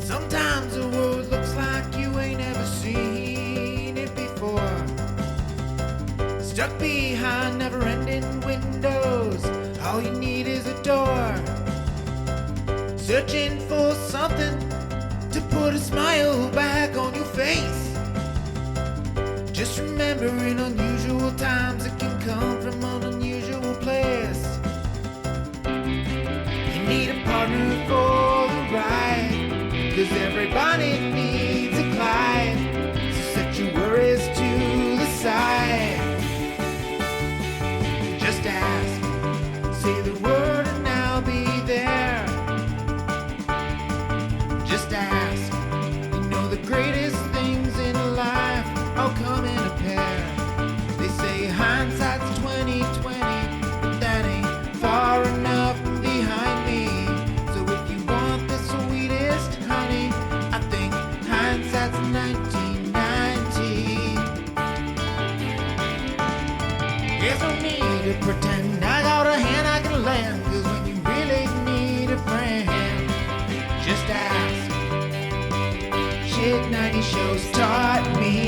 Sometimes the world looks like you ain't ever seen it before. Stuck behind never-ending windows, all you need is a door. Searching for something to put a smile back on your face. Just remember, in unusual times, it can come from an unusual place. You need a partner for the ride, 'cause everybody needs a Clyde. So set your worries to the side. Just ask, say the word and I'll be there. Just ask, you know the greatest things in life all come in a pair. They say hindsight's 20/20, but that ain't far enough behind me. So if you want the sweetest honey, I think hindsight's 1990. There's no need to pretend I got a hand I can lend, 'cause when you really need a friend, just ask. Shit 90 shows taught me.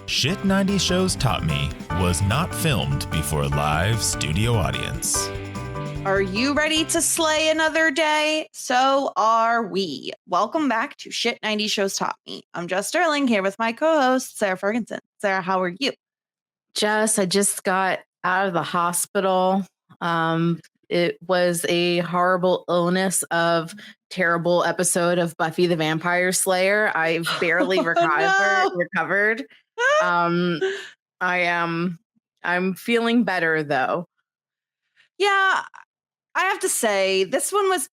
Shit 90 Shows Taught Me was not filmed before a live studio audience. Are you ready to slay another day? So are we. Welcome back to Shit 90 Shows Taught Me. I'm Jess Sterling here with my co-host, Sara Fergenson. Sarah, how are you? Jess, I just got out of the hospital. It was a horrible illness of terrible episode of Buffy the Vampire Slayer. I've barely recovered. I'm feeling better though. Yeah, I have to say this one was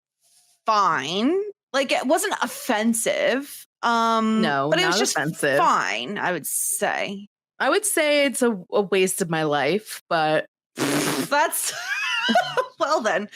fine. Like, it wasn't offensive. No, but it was not just offensive. fine, I would say. I would say it's a waste of my life, but That's well then.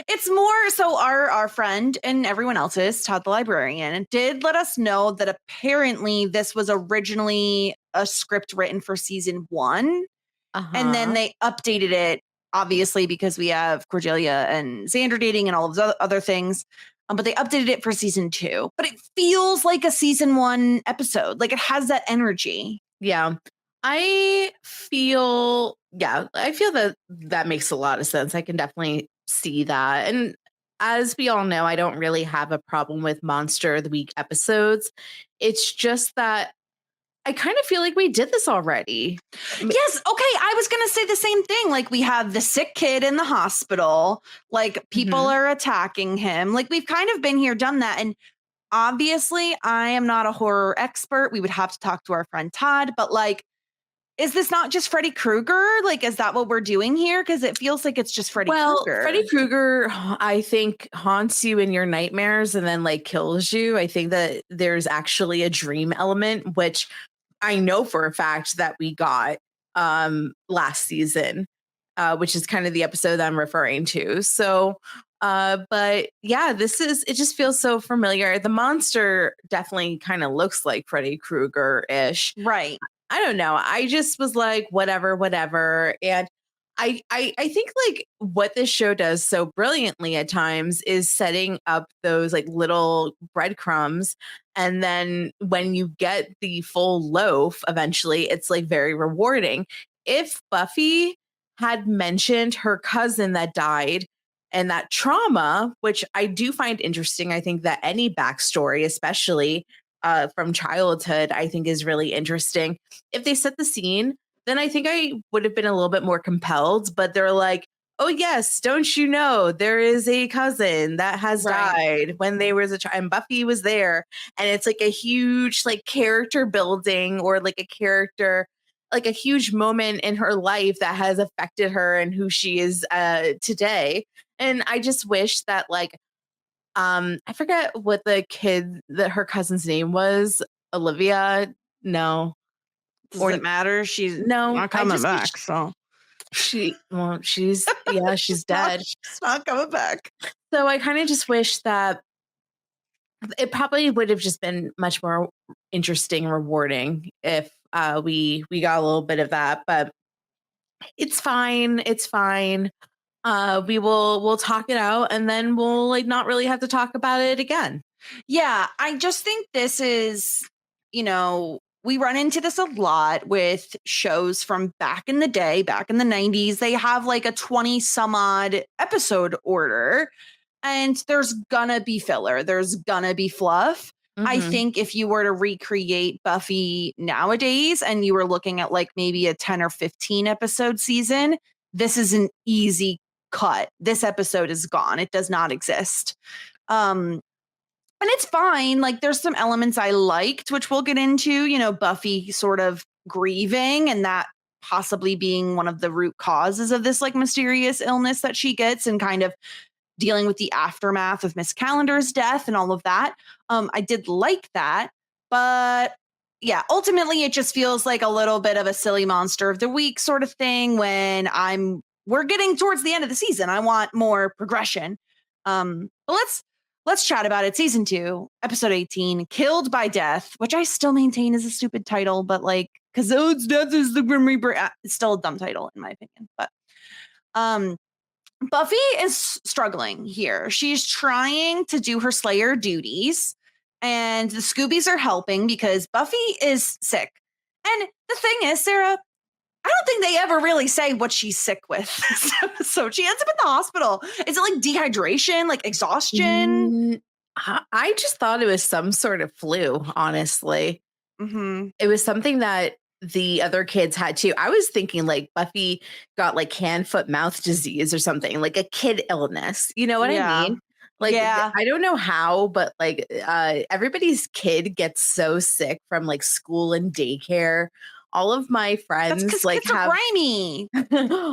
It's more so our friend and everyone else's, Todd the librarian, did let us know that apparently this was originally a script written for season 1. And then they updated it, obviously, because we have Cordelia and Xander dating and all of those other things. But they updated it for season 2. But it feels like a season 1 episode. Like, it has that energy. Yeah. I feel that makes a lot of sense. I can definitely see that. And as we all know, I don't really have a problem with Monster of the Week episodes. It's just that I kind of feel like we did this already. Yes. Okay. I was going to say the same thing. Like, we have the sick kid in the hospital. Like, people are attacking him. Like, we've kind of been here, done that. And obviously, I am not a horror expert. We would have to talk to our friend Todd. But, like, is this not just Freddy Krueger? Like, is that what we're doing here? Because it feels like it's just Freddy Krueger. Freddy Krueger, I think, haunts you in your nightmares and then, like, kills you. I think that there's actually a dream element, which I know for a fact that we got last season, which is kind of the episode that I'm referring to. So, but yeah, it just feels so familiar. The monster definitely kind of looks like Freddy Krueger-ish. Right. I don't know. I just was like, whatever. And I think like what this show does so brilliantly at times is setting up those like little breadcrumbs. And then when you get the full loaf, eventually it's like very rewarding. If Buffy had mentioned her cousin that died and that trauma, which I do find interesting, I think that any backstory, especially from childhood, I think is really interesting. If they set the scene, then I think I would have been a little bit more compelled, but they're like, oh yes, don't you know, there is a cousin that has died when they was a child and Buffy was there. And it's like a huge like character building or like a character, like a huge moment in her life that has affected her and who she is today. And I just wish that like, I forget what the kid that her cousin's name was. Olivia. No. Does it matter? She's not coming back. So she's dead. She's not coming back. So I kind of just wish that it probably would have just been much more interesting and rewarding if we got a little bit of that, but it's fine. we'll talk it out, and then we'll like not really have to talk about it again. Yeah, I just think this is, we run into this a lot with shows from back in the day, back in the 90s. They have like a 20 some odd episode order, and there's gonna be filler, there's gonna be fluff. I Mhm. think if you were to recreate Buffy nowadays and you were looking at like maybe a 10 or 15 episode season, this is an easy cut. This episode is gone. It does not exist. Um, and it's fine. Like there's some elements I liked, which we'll get into, Buffy sort of grieving and that possibly being one of the root causes of this like mysterious illness that she gets and kind of dealing with the aftermath of Miss Calendar's death and all of that. I did like that, but yeah, ultimately it just feels like a little bit of a silly monster of the week sort of thing when we're getting towards the end of the season. I want more progression. But let's chat about it. Season 2, episode 18, Killed by Death, which I still maintain is a stupid title, but like, because it's death is the Grim Reaper. It's still a dumb title in my opinion. But Buffy is struggling here. She's trying to do her Slayer duties, and the Scoobies are helping because Buffy is sick. And the thing is, Sarah, I don't think they ever really say what she's sick with. So she ends up in the hospital. Is it like dehydration, like exhaustion? I just thought it was some sort of flu, honestly. Mm-hmm. It was something that the other kids had too. I was thinking like Buffy got like hand, foot, mouth disease or something, like a kid illness. You know what I mean? Like, yeah. I don't know how, but like everybody's kid gets so sick from like school and daycare. All of my friends like have grimy.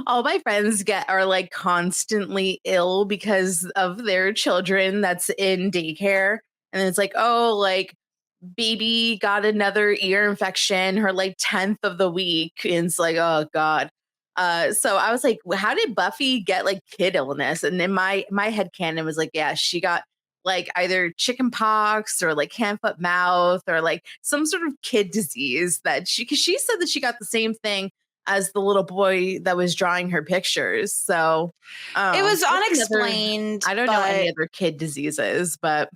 all my friends are like constantly ill because of their children that's in daycare. And it's like, oh, like baby got another ear infection, her like 10th of the week. And it's like, oh God. So I was like, how did Buffy get like kid illness? And then my head canon was like, yeah, she got like either chicken pox or like hand, foot, mouth or like some sort of kid disease that cause she said that she got the same thing as the little boy that was drawing her pictures. So it was unexplained. I don't know any other kid diseases, but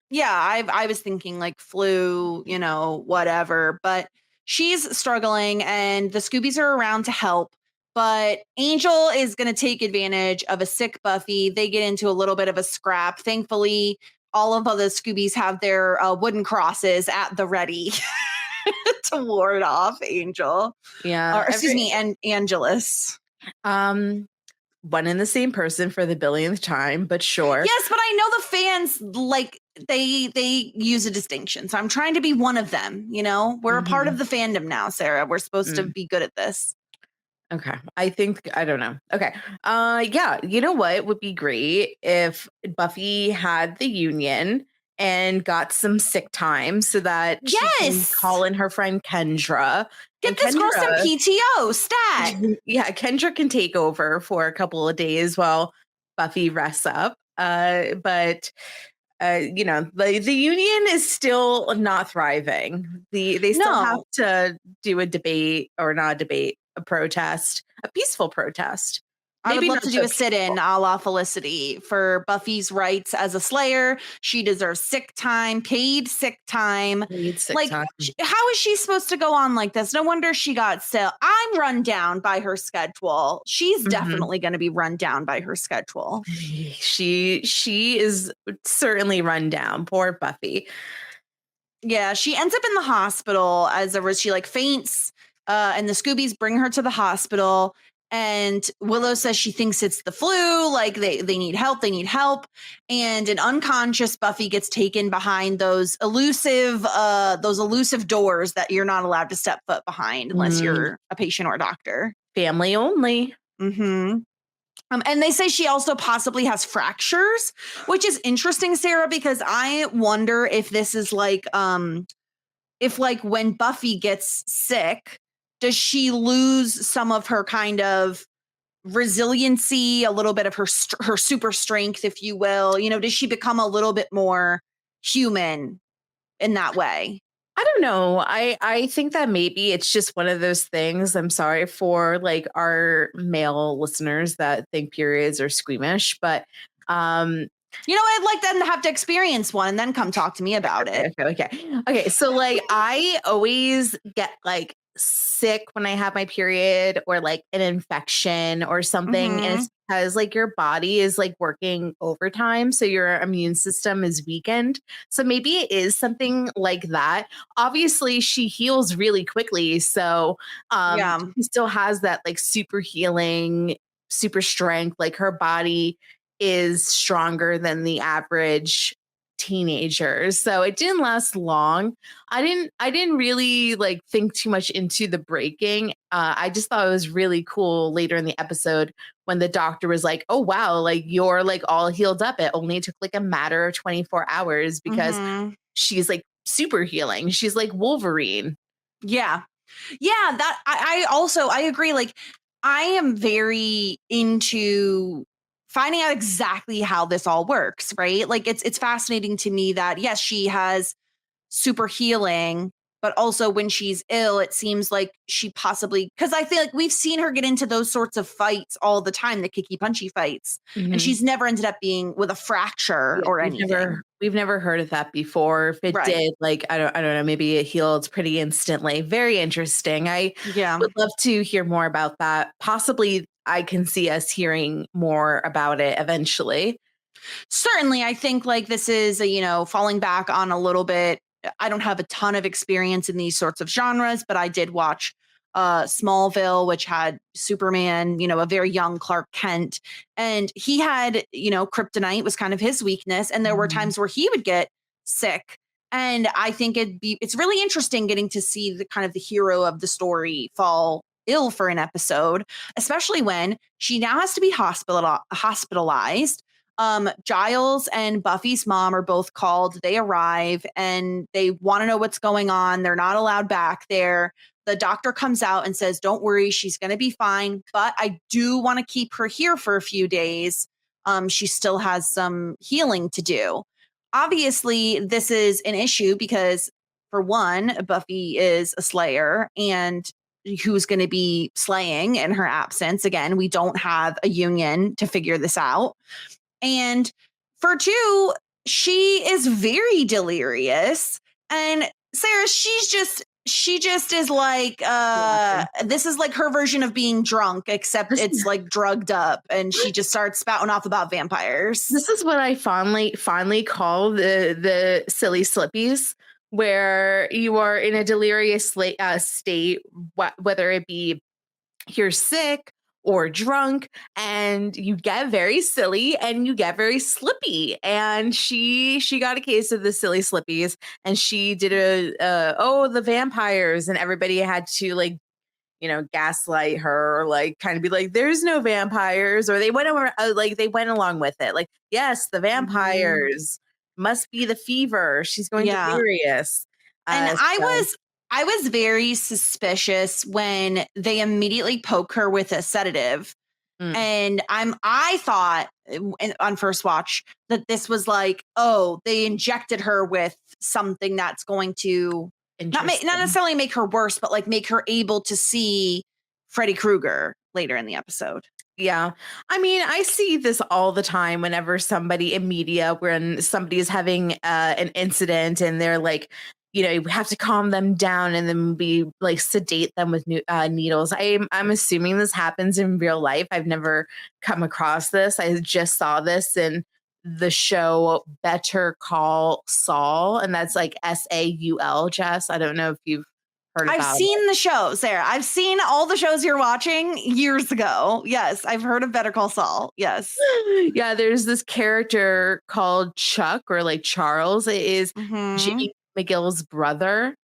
yeah, I was thinking like flu, whatever, but she's struggling and the Scoobies are around to help. But Angel is going to take advantage of a sick Buffy. They get into a little bit of a scrap. Thankfully, all of the Scoobies have their wooden crosses at the ready to ward off Angel. Yeah. Or excuse me, and Angelus. One and the same person for the billionth time, but sure. Yes, but I know the fans like they use a distinction. So I'm trying to be one of them, We're a part of the fandom now, Sarah. We're supposed to be good at this. Okay. I don't know. Okay. Yeah, you know what would be great if Buffy had the union and got some sick time so that she can call in her friend Kendra. Get this girl some PTO stat. Yeah, Kendra can take over for a couple of days while Buffy rests up. But the union is still not thriving. They still have to do a debate or not a debate, a protest, a peaceful protest. I would love to do a sit-in a la Felicity for Buffy's rights as a Slayer. She deserves sick time, paid sick time. How is she supposed to go on like this? No wonder she got sick. I'm run down by her schedule. She's definitely going to be run down by her schedule. She is certainly run down. Poor Buffy. Yeah, she ends up in the hospital she like faints, and the Scoobies bring her to the hospital. And Willow says she thinks it's the flu, like they need help, And an unconscious Buffy gets taken behind those elusive doors that you're not allowed to step foot behind unless you're a patient or a doctor. Family only. Mm-hmm. And they say she also possibly has fractures, which is interesting, Sarah, because I wonder if this is like, if like when Buffy gets sick, does she lose some of her kind of resiliency, a little bit of her super strength, if you will? Does she become a little bit more human in that way? I don't know. I think that maybe it's just one of those things. I'm sorry for like our male listeners that think periods are squeamish, but You know, I'd like them to have to experience one and then come talk to me about it. Okay. So like I always get like sick when I have my period or like an infection or something. And Mhm. it's because like your body is like working overtime. So your immune system is weakened. So maybe it is something like that. Obviously, she heals really quickly. So Yeah. she still has that like super healing, super strength. Like her body is stronger than the average teenagers. So it didn't last long. I didn't really like think too much into the breaking. I just thought it was really cool later in the episode when the doctor was like, "Oh wow, like you're like all healed up. It only took like a matter of 24 hours because Mhm. she's like super healing. She's like Wolverine." Yeah. Yeah, that I also I agree. Like I am very into finding out exactly how this all works, right? Like it's fascinating to me that yes, she has super healing, but also when she's ill, it seems like she possibly because I feel like we've seen her get into those sorts of fights all the time, the kicky punchy fights, and Mhm. she's never ended up being with a fracture Yeah, or we've anything. never heard of that before. If it Right. did, like I don't know, maybe it healed pretty instantly. Very interesting. I Yeah. would love to hear more about that. Possibly I can see us hearing more about it eventually. Certainly, I think like this is, falling back on a little bit. I don't have a ton of experience in these sorts of genres, but I did watch Smallville, which had Superman, a very young Clark Kent. And he had, kryptonite was kind of his weakness. And there were Mhm. times where he would get sick. And I think it's really interesting getting to see the kind of the hero of the story fall ill for an episode, especially when she now has to be hospitalized. Giles and Buffy's mom are both called. They arrive and they want to know what's going on. They're not allowed back there. The doctor comes out and says, "Don't worry, she's going to be fine, but I do want to keep her here for a few days. She still has some healing to do." Obviously, this is an issue because, for one, Buffy is a slayer and who's going to be slaying in her absence. Again, we don't have a union to figure this out. And for two, she is very delirious. And Sarah, she just is like Yeah. this is like her version of being drunk, except This it's like drugged up and she just starts spouting off about vampires. This is what I fondly call the silly slippies, where you are in a delirious state, whether it be you're sick or drunk, and you get very silly and you get very slippy. And she got a case of the silly slippies, and she did the vampires, and everybody had to like gaslight her or like kind of be like, there's no vampires, or they went over, like they went along with it. Like, yes, the Mhm. vampires must be the fever. She's going Yeah. delirious. And So I was very suspicious when they immediately poke her with a sedative. mm, And I thought on first watch that this was like, oh, they injected her with something that's going to not interesting. necessarily make her worse, but like make her able to see Freddy Krueger later in the episode. Yeah. I mean, I see this all the time whenever somebody in media, when somebody is having an incident and they're like, you have to calm them down and then we like sedate them with needles. I'm assuming this happens in real life. I've never come across this. I just saw this in the show Better Call Saul, and that's like Saul, Jess. I don't know if you've heard I've about it. seen the show, Sarah. I've seen all the shows you're watching years ago. Yes, I've heard of Better Call Saul. Yes. Yeah, there's this character called Chuck, or like Charles. It is Mhm. Jimmy McGill's brother.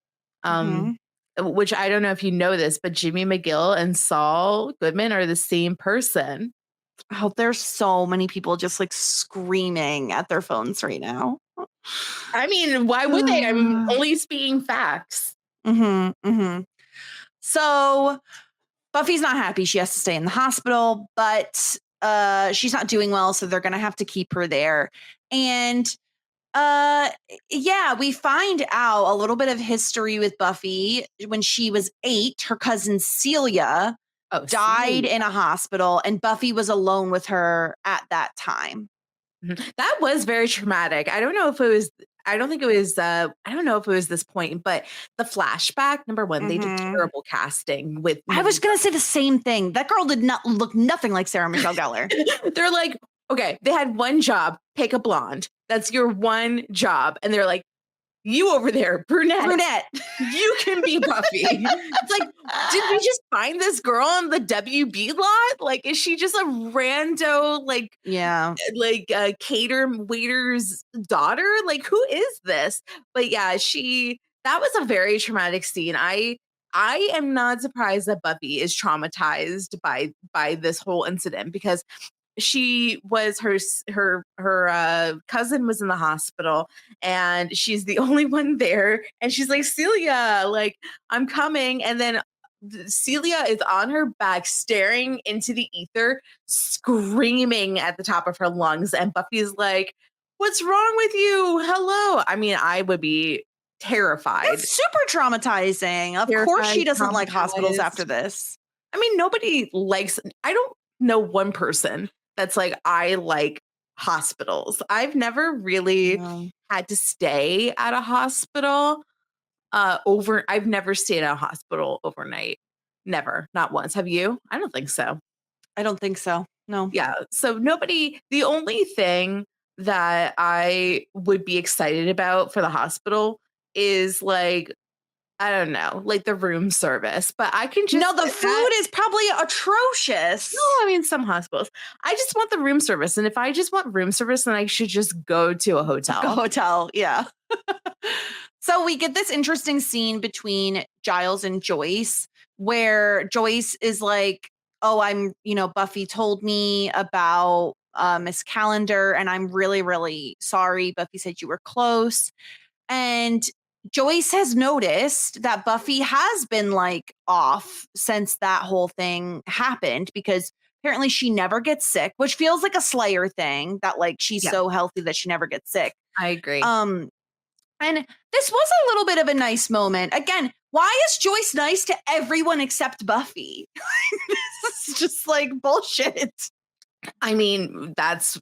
Um, Mhm. which I don't know if you know this, but Jimmy McGill and Saul Goodman are the same person. Oh, there's so many people just like screaming at their phones right now. I mean, why would they? I'm only speaking facts. Mhm. Mhm. So Buffy's not happy. She has to stay in the hospital, but she's not doing well, so they're gonna have to keep her there. And Uh, yeah, we find out a little bit of history with Buffy. When she was 8, her cousin Celia died in a hospital, and Buffy was alone with her at that time. That was very traumatic. I don't know if it was. I don't think it was. I don't know if it was this point, but the flashback. Number one, they did terrible casting with. I was gonna say the same thing. That girl did not look nothing like Sarah Michelle Gellar. They're like, okay, they had one job: pick a blonde. That's your one job, and they're like, you over there, brunette, you can be Buffy. It's like, did we just find this girl on the WB lot? Like, is she just a rando, like, cater waiter's daughter? Like, who is this? But yeah, that was a very traumatic scene. I am not surprised that Buffy is traumatized by this whole incident, because she was her cousin was in the hospital, and she's the only one there, and she's like, Celia, like, I'm coming, and then Celia is on her back staring into the ether, screaming at the top of her lungs, and Buffy's like, what's wrong with you? Hello. I mean, I would be terrified. It's super traumatizing. Of course she doesn't like hospitals after this. I mean, nobody likes, I don't know one person that's like, I like hospitals. I've never really had to stay at a hospital I've never stayed at a hospital overnight. Never, not once. Have you? I don't think so. I don't think so. No. Yeah. So the only thing that I would be excited about for the hospital is, like, I don't know, like the room service, but I can just. No, the food is probably atrocious. No, I mean, some hospitals. I just want the room service. And if I just want room service, then I should just go to a hotel. A hotel, yeah. So we get this interesting scene between Giles and Joyce, where Joyce is like, oh, Buffy told me about Miss Calendar, and I'm really, really sorry. Buffy said you were close. And Joyce has noticed that Buffy has been, like, off since that whole thing happened, because apparently she never gets sick, which feels like a Slayer thing, that, like, she's so healthy that she never gets sick. I agree. And this was a little bit of a nice moment. Again, why is Joyce nice to everyone except Buffy? This is just like bullshit. I mean, that's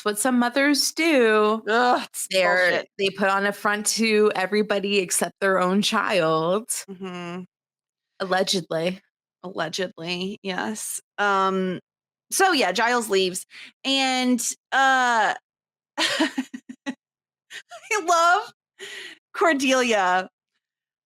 what some mothers do. Ugh, they put on a front to everybody except their own child. Mm-hmm. Allegedly, yes. So yeah, Giles leaves, and I love Cordelia.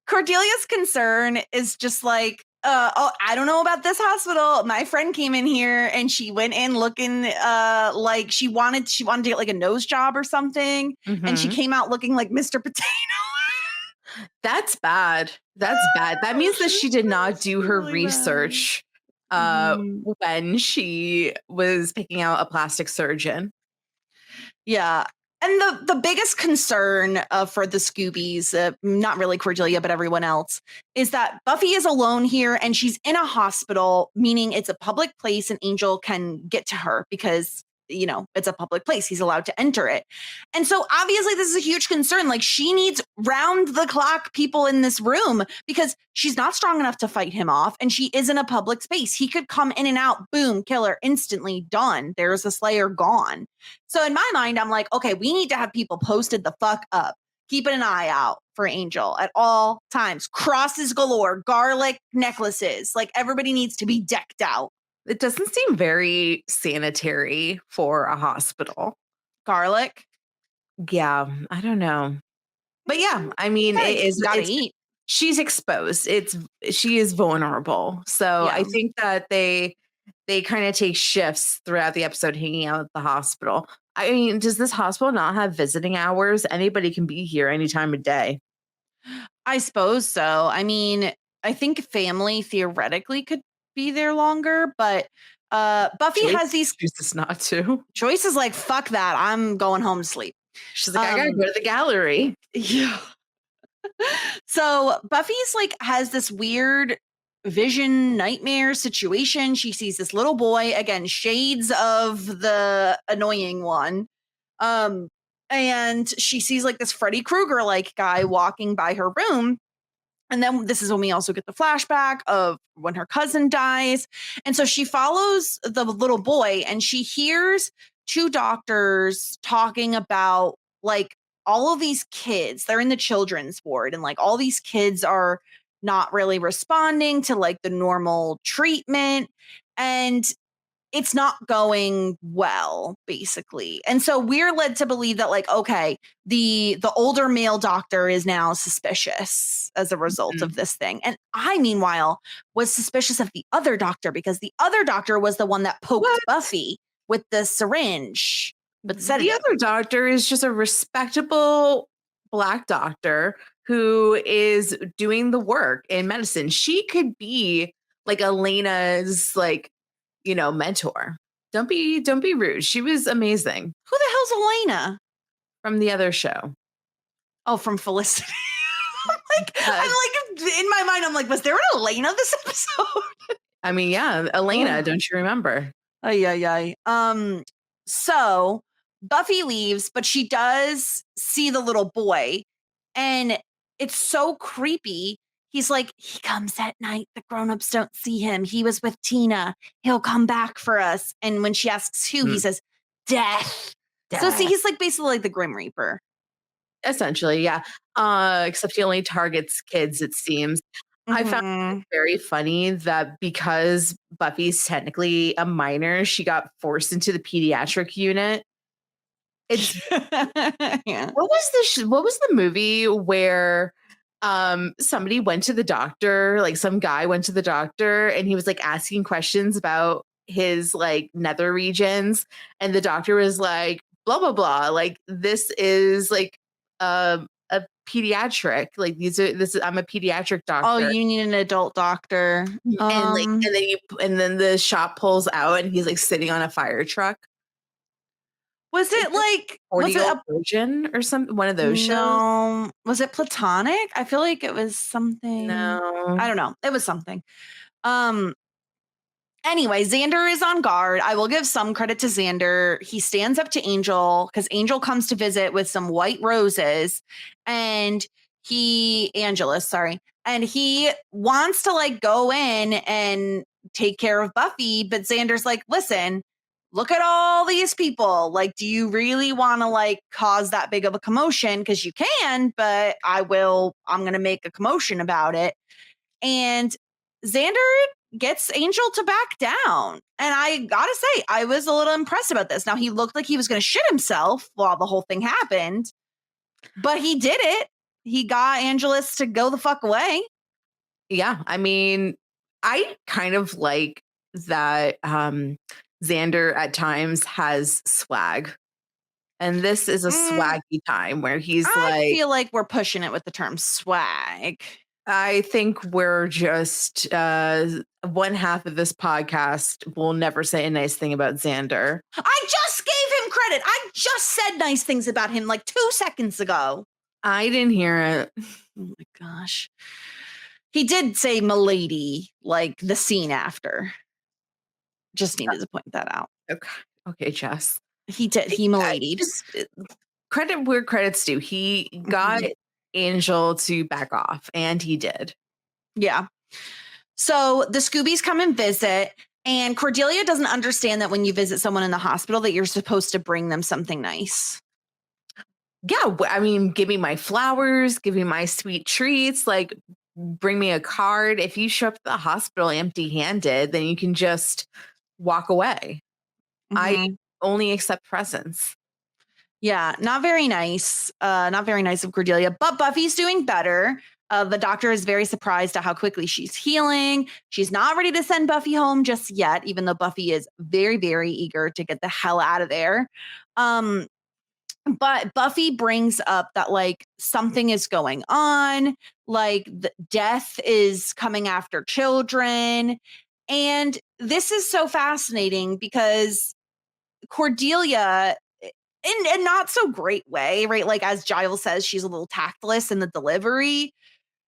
Cordelia's concern is just like, I don't know about this hospital. My friend came in here and she went in looking like she wanted to get like a nose job or something. Mm-hmm. And she came out looking like Mr. Potato. That's bad. That's bad. That means that she did not do her really research when she was picking out a plastic surgeon. Yeah. And the biggest concern for the Scoobies, not really Cordelia, but everyone else, is that Buffy is alone here and she's in a hospital, meaning it's a public place and Angel can get to her because, it's a public place. He's allowed to enter it. And so obviously this is a huge concern. Like, she needs round the clock people in this room because she's not strong enough to fight him off. And she is in a public space. He could come in and out, boom, kill her, instantly done. There's a Slayer gone. So in my mind, I'm like, okay, we need to have people posted the fuck up. Keeping an eye out for Angel at all times. Crosses galore, garlic necklaces. Like, everybody needs to be decked out. It doesn't seem very sanitary for a hospital. Garlic? Yeah, I don't know. But yeah, I mean, she's exposed. She is vulnerable. So yeah. I think that they kind of take shifts throughout the episode hanging out at the hospital. I mean, does this hospital not have visiting hours? Anybody can be here any time of day. I suppose so. I mean, I think family theoretically could be there longer, but Buffy has these choices not to. Joyce is like, fuck that, I'm going home to sleep. She's like, I gotta go to the gallery. Yeah. So Buffy's like has this weird vision nightmare situation. She sees this little boy, again, shades of the annoying one, and she sees like this Freddy Krueger like guy walking by her room. And then this is when we also get the flashback of when her cousin dies. And so she follows the little boy and she hears two doctors talking about like all of these kids. They're in the children's ward and like all these kids are not really responding to like the normal treatment. And it's not going well, basically. And so we're led to believe that, like, okay, the older male doctor is now suspicious as a result of this thing. And I, meanwhile, was suspicious of the other doctor because the other doctor was the one that poked Buffy with the syringe. But the other doctor is just a respectable Black doctor who is doing the work in medicine. She could be like Elena's, like, you know, mentor. Don't be rude. She was amazing. Who the hell's Elena? From the other show. Oh, from Felicity. I'm like, in my mind, I'm like, was there an Elena this episode? I mean, yeah, Elena, don't you remember? Ay. So Buffy leaves, but she does see the little boy, and it's so creepy. He's like, he comes at night. The grown-ups don't see him. He was with Tina. He'll come back for us. And when she asks who, he says, Death. So see, he's like basically like the Grim Reaper. Essentially, yeah. Except he only targets kids, it seems. I found it very funny that because Buffy's technically a minor, she got forced into the pediatric unit. It's Yeah. What was the movie where somebody went to the doctor, like some guy went to the doctor and he was like asking questions about his like nether regions, and the doctor was like, blah blah blah, like this is like a pediatric, like I'm a pediatric doctor. Oh, you need an adult doctor. And then the shot pulls out and he's like sitting on a fire truck. Was it like was it a Virgin or some one of those shows? No. Was it Platonic? I feel like it was something. No. I don't know. It was something. Anyway, Xander is on guard. I will give some credit to Xander. He stands up to Angel because Angel comes to visit with some white roses, and Angelus, sorry. And he wants to like go in and take care of Buffy, but Xander's like, listen, look at all these people. Like, do you really want to like cause that big of a commotion? Because you can, but I'm going to make a commotion about it. And Xander gets Angel to back down. And I gotta say, I was a little impressed about this. Now, he looked like he was going to shit himself while the whole thing happened, but he did it. He got Angelus to go the fuck away. Yeah, I mean, I kind of like that Xander at times has swag. And this is a swaggy time where he's I feel like we're pushing it with the term swag. I think we're just one half of this podcast will never say a nice thing about Xander. I just gave him credit. I just said nice things about him like 2 seconds ago. I didn't hear it. Oh my gosh. He did say milady, like the scene after. Just needed to point that out. Okay, Jess. He did. He miladied. Credit where credit's due. He got Angel to back off, and he did. Yeah. So the Scoobies come and visit, and Cordelia doesn't understand that when you visit someone in the hospital that you're supposed to bring them something nice. Yeah, I mean, give me my flowers, give me my sweet treats, like bring me a card. If you show up at the hospital empty-handed, then you can just walk away. I only accept presents. Yeah, not very nice. Not very nice of Cordelia, but Buffy's doing better. The doctor is very surprised at how quickly she's healing. She's not ready to send Buffy home just yet, even though Buffy is very, very eager to get the hell out of there. But Buffy brings up that like something is going on, like the death is coming after children. And this is so fascinating because Cordelia, in a not so great way, right? Like as Giles says, she's a little tactless in the delivery.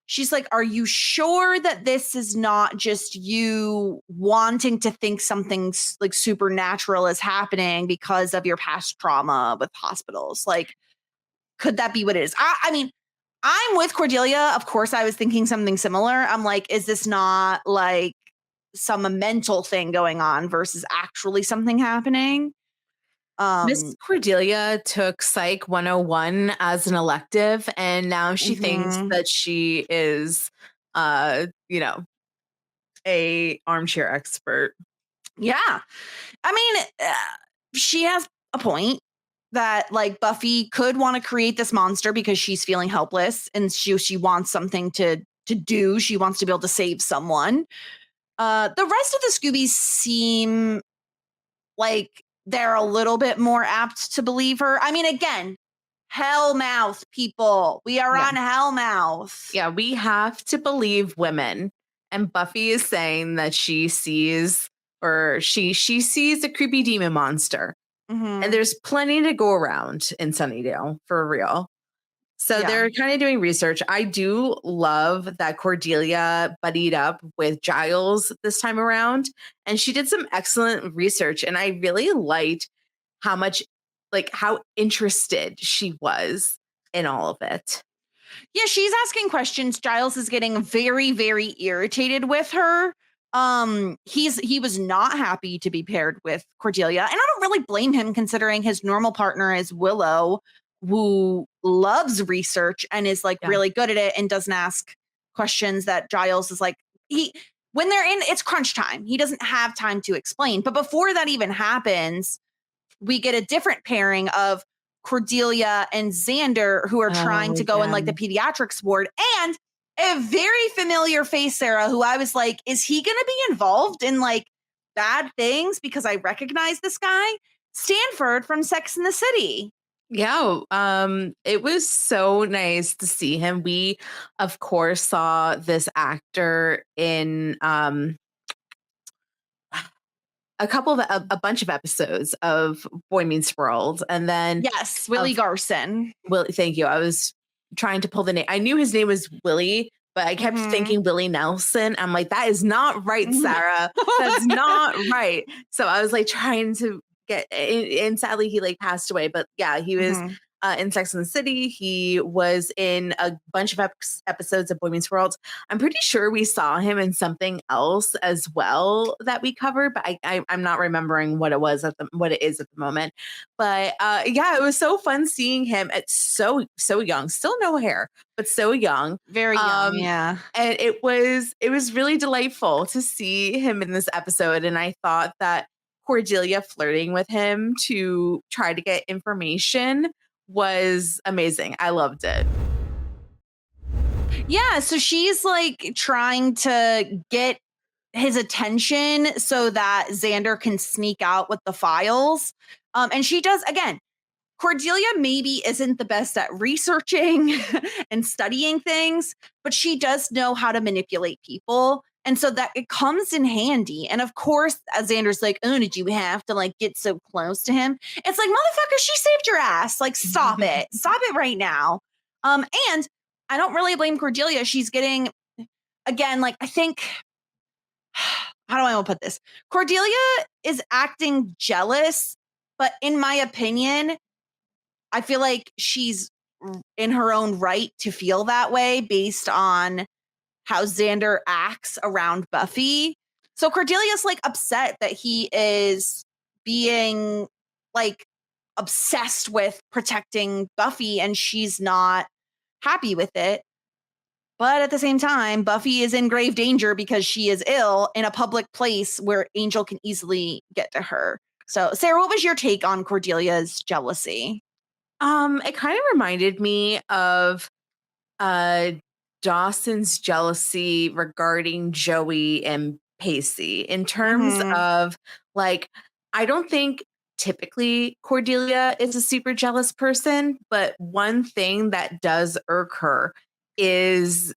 She's like, are you sure that this is not just you wanting to think something like supernatural is happening because of your past trauma with hospitals? Like, could that be what it is? I mean, I'm with Cordelia. Of course, I was thinking something similar. I'm like, is this not like some mental thing going on versus actually something happening? Miss Cordelia took Psych 101 as an elective, and now she thinks that she is, you know, a armchair expert. Yeah. I mean, she has a point that like Buffy could want to create this monster because she's feeling helpless and she wants something to do. She wants to be able to save someone. The rest of the Scoobies seem like they're a little bit more apt to believe her. I mean, again, Hellmouth people. We are on Hellmouth. Yeah, we have to believe women. And Buffy is saying that she sees a creepy demon monster. Mhm. And there's plenty to go around in Sunnydale, for real. So Yeah. they're kind of doing research. I do love that Cordelia buddied up with Giles this time around. And she did some excellent research. And I really liked how interested she was in all of it. Yeah, she's asking questions. Giles is getting very, very irritated with her. He was not happy to be paired with Cordelia, and I don't really blame him considering his normal partner is Willow, who loves research and is like really good at it and doesn't ask questions that Giles is like when they're in it's crunch time. He doesn't have time to explain. But before that even happens, we get a different pairing of Cordelia and Xander, who are trying to go in like the pediatrics ward, and a very familiar face, Sarah, who I was like, is he going to be involved in like bad things? Because I recognize this guy, Stanford from Sex and the City. Yeah, it was so nice to see him. We, of course, saw this actor in a bunch of episodes of Boy Meets World, and then yes, Willie Garson. Well, thank you. I was trying to pull the name. I knew his name was Willie, but I kept thinking Willie Nelson. I'm like, that is not right, Sarah. That's not right. So I was like trying to get, and sadly he like passed away. But yeah, he was in Sex and the City. He was in a bunch of episodes of Boy Meets World. I'm pretty sure we saw him in something else as well that we covered, but I'm not remembering what it is at the moment. But yeah, it was so fun seeing him at so young, still no hair, but so young, very young. Yeah, and it was really delightful to see him in this episode. And I thought that Cordelia flirting with him to try to get information was amazing. I loved it. Yeah, so she's like trying to get his attention so that Xander can sneak out with the files. And she does, again, Cordelia maybe isn't the best at researching and studying things, but she does know how to manipulate people. And so that it comes in handy. And of course, as Xander's like, oh, did you have to like get so close to him? It's like, motherfucker, she saved your ass. Like, stop it. Stop it right now. And I don't really blame Cordelia. She's getting, again, like, I think, how do I want to put this? Cordelia is acting jealous, but in my opinion, I feel like she's in her own right to feel that way based on how Xander acts around Buffy. So Cordelia's like upset that he is being like obsessed with protecting Buffy and she's not happy with it. But at the same time, Buffy is in grave danger because she is ill in a public place where Angel can easily get to her. So Sarah, what was your take on Cordelia's jealousy? It kind of reminded me of Dawson's jealousy regarding Joey and Pacey in terms of like, I don't think typically Cordelia is a super jealous person, but one thing that does irk her is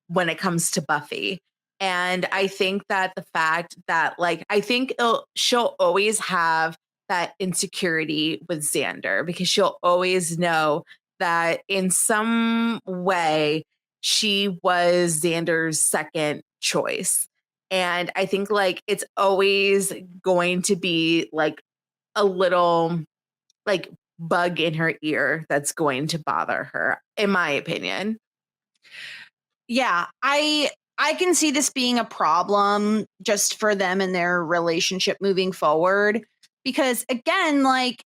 when it comes to Buffy. And I think that the fact that like, I think she'll always have that insecurity with Xander because she'll always know that in some way she was Xander's second choice. And I think like it's always going to be like a little like bug in her ear that's going to bother her, in my opinion. Yeah, I can see this being a problem just for them and their relationship moving forward. Because again, like,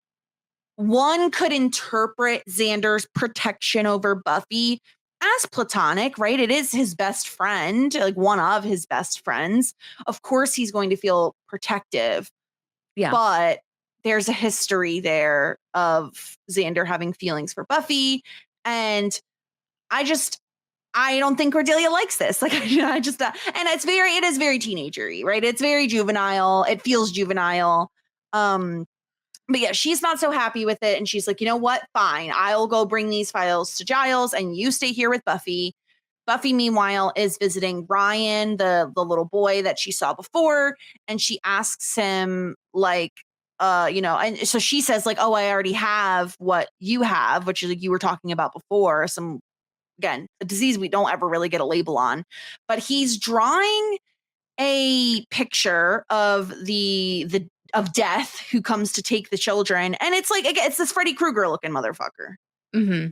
one could interpret Xander's protection over Buffy as platonic, right? It is his best friend, like one of his best friends. Of course, he's going to feel protective, Yeah. but there's a history there of Xander having feelings for Buffy. And I don't think Cordelia likes this. Like, I just, and it is very teenagery, right? It's very juvenile. It feels juvenile. But yeah, she's not so happy with it. And she's like, you know what? Fine. I'll go bring these files to Giles and you stay here with Buffy. Buffy, meanwhile, is visiting Ryan, the little boy that she saw before. And she asks him, like, and so she says, like, oh, I already have what you have, which is like you were talking about before. Again, a disease we don't ever really get a label on. But he's drawing a picture of of Death, who comes to take the children. And it's like, again, it's this Freddy Krueger looking motherfucker. Mm-hmm.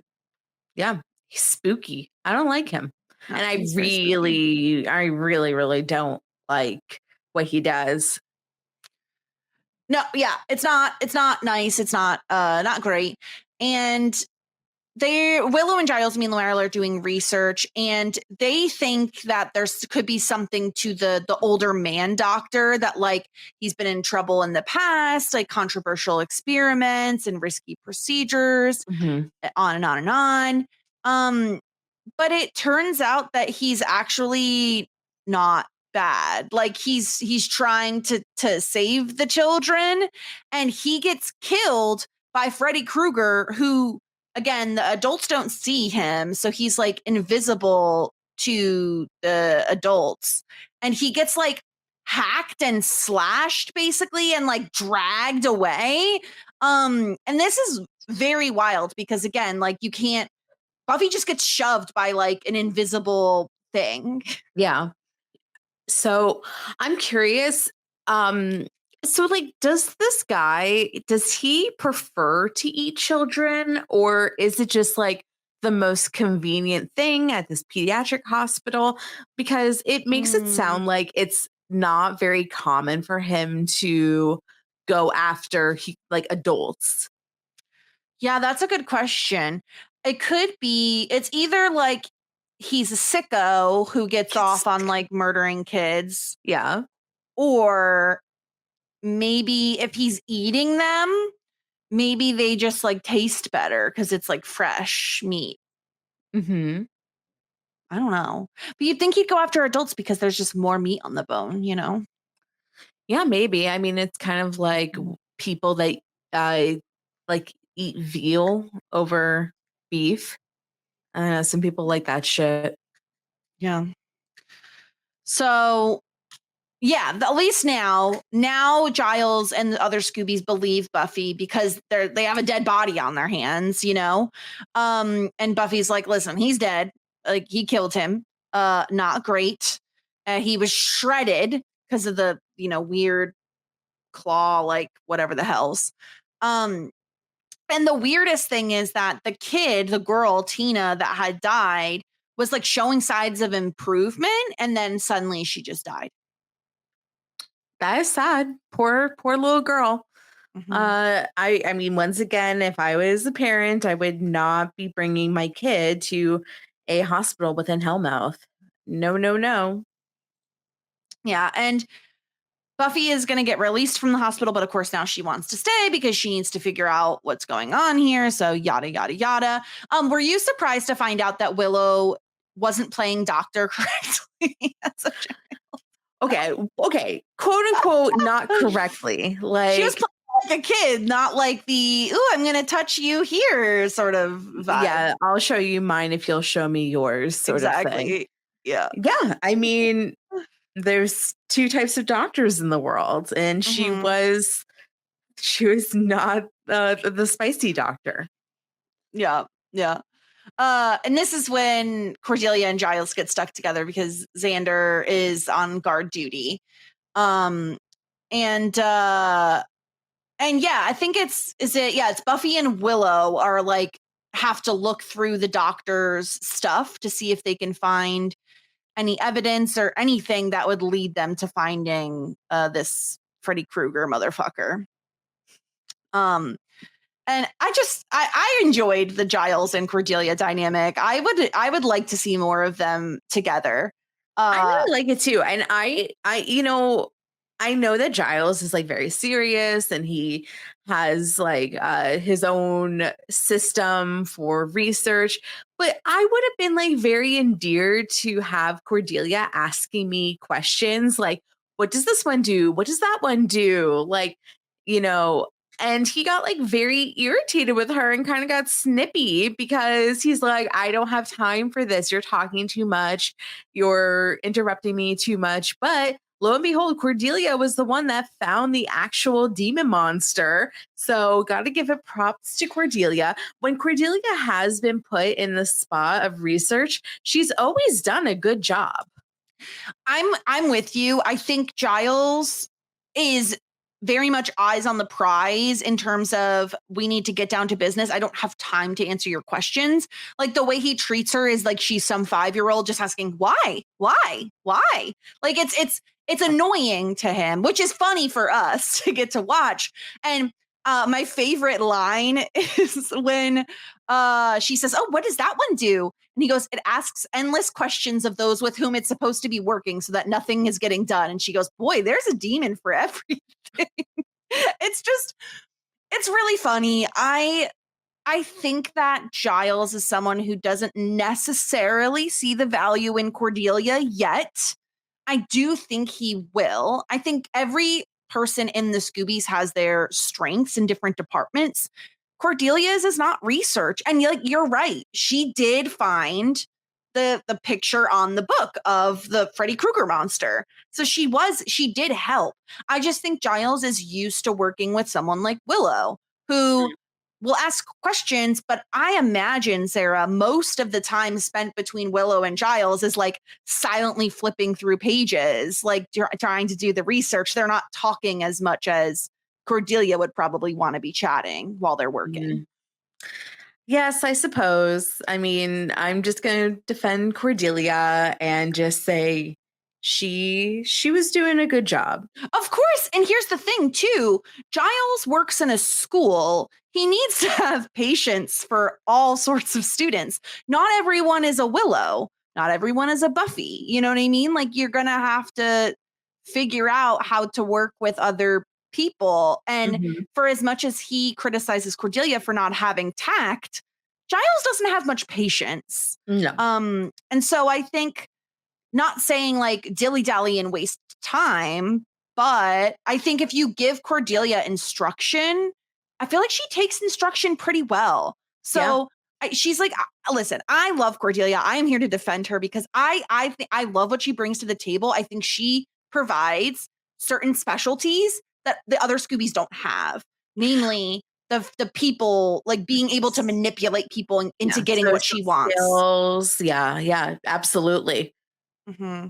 Yeah. He's spooky. I don't like him. No, and I really, really don't like what he does. No, yeah, it's not nice. It's not great. And Willow and Giles, meanwhile, are doing research, and they think that could be something to the older man doctor, that like he's been in trouble in the past, like controversial experiments and risky procedures, on and on and on. But it turns out that he's actually not bad. Like he's trying to save the children, and he gets killed by Freddy Krueger, who, again, the adults don't see him, so he's like invisible to the adults, and he gets like hacked and slashed basically and like dragged away. And this is very wild because, again, like, Buffy just gets shoved by like an invisible thing. Yeah. So I'm curious. So like, does he prefer to eat children, or is it just like the most convenient thing at this pediatric hospital? Because it makes it sound like it's not very common for him to go after like adults. Yeah, that's a good question. It could be, it's either like he's a sicko who gets off on like murdering kids. Yeah. Or maybe if he's eating them, maybe they just like taste better because it's like fresh meat. Mm-hmm. I don't know. But you'd think he'd go after adults because there's just more meat on the bone, you know? Yeah, maybe. I mean, it's kind of like people that like eat veal over beef. Some people like that shit. Yeah. So, yeah, at least now Giles and the other Scoobies believe Buffy because they have a dead body on their hands, you know? And Buffy's like, listen, he's dead. Like, he killed him. Not great. He was shredded because of the, weird claw, like whatever the hell's. And the weirdest thing is that the girl, Tina, that had died was like showing signs of improvement, and then suddenly she just died. That is sad. Poor little girl. Mm-hmm. I mean, once again, if I was a parent, I would not be bringing my kid to a hospital within Hellmouth. No. Yeah, and Buffy is going to get released from the hospital, but of course now she wants to stay because she needs to figure out what's going on here. So yada, yada, yada. Were you surprised to find out that Willow wasn't playing doctor correctly as a child? Okay. Quote unquote, not correctly. Like, she was playing like a kid, not like the, ooh, I'm going to touch you here sort of vibe. Yeah, I'll show you mine if you'll show me yours sort of thing. Yeah. Yeah. I mean, there's two types of doctors in the world, and she was not the spicy doctor. Yeah. And this is when Cordelia and Giles get stuck together because Xander is on guard duty. And And yeah, I think it's Buffy and Willow are like have to look through the doctor's stuff to see if they can find any evidence or anything that would lead them to finding this Freddy Krueger motherfucker. And I enjoyed the Giles and Cordelia dynamic. I would like to see more of them together. I really like it too. And I know that Giles is like very serious and he has like his own system for research, but I would have been like very endeared to have Cordelia asking me questions like, what does this one do? What does that one do? Like, you know, and he got like very irritated with her and kind of got snippy because he's like, I don't have time for this. You're talking too much. You're interrupting me too much. But lo and behold, Cordelia was the one that found the actual demon monster. So got to give it props to Cordelia. When Cordelia has been put in the spot of research, she's always done a good job. I'm with you. I think Giles is very much eyes on the prize in terms of we need to get down to business. I don't have time to answer your questions. Like the way he treats her is like she's some 5-year-old just asking why. Like it's annoying to him, which is funny for us to get to watch. And my favorite line is when she says, "Oh, what does that one do?" And he goes, "It asks endless questions of those with whom it's supposed to be working so that nothing is getting done." And she goes, "Boy, there's a demon for everything." It's really funny. I think that Giles is someone who doesn't necessarily see the value in Cordelia yet. I do think he will. I think every person in the Scoobies has their strengths in different departments. Cordelia's is not research. And you're right. She did find the picture on the book of the Freddy Krueger monster. So she did help. I just think Giles is used to working with someone like Willow, who will ask questions, but I imagine, Sarah, most of the time spent between Willow and Giles is like silently flipping through pages, like trying to do the research. They're not talking as much as Cordelia would probably want to be chatting while they're working. Mm. Yes, I suppose. I mean, I'm just going to defend Cordelia and just say she was doing a good job. Of course. And here's the thing, too. Giles works in a school. He needs to have patience for all sorts of students. Not everyone is a Willow. Not everyone is a Buffy. You know what I mean? Like, you're going to have to figure out how to work with other people. And for as much as he criticizes Cordelia for not having tact, Giles doesn't have much patience. No. And so I think, not saying like dilly-dally and waste time, but I think if you give Cordelia instruction, I feel like she takes instruction pretty well. So she's like, listen, I love Cordelia. I am here to defend her because I love what she brings to the table. I think she provides certain specialties that the other Scoobies don't have, namely the people, like being able to manipulate people into getting what she wants. Skills. Yeah, absolutely. Mm-hmm.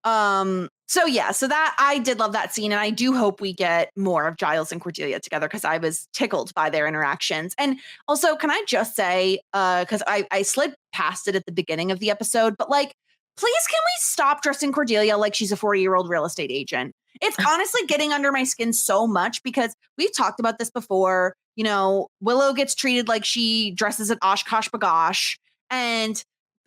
So that I did love that scene, and I do hope we get more of Giles and Cordelia together because I was tickled by their interactions. And also, can I just say, because I slid past it at the beginning of the episode, but like, please can we stop dressing Cordelia like she's a 40-year-old real estate agent? It's honestly getting under my skin so much because we've talked about this before. You know, Willow gets treated like she dresses at Oshkosh Bagosh, and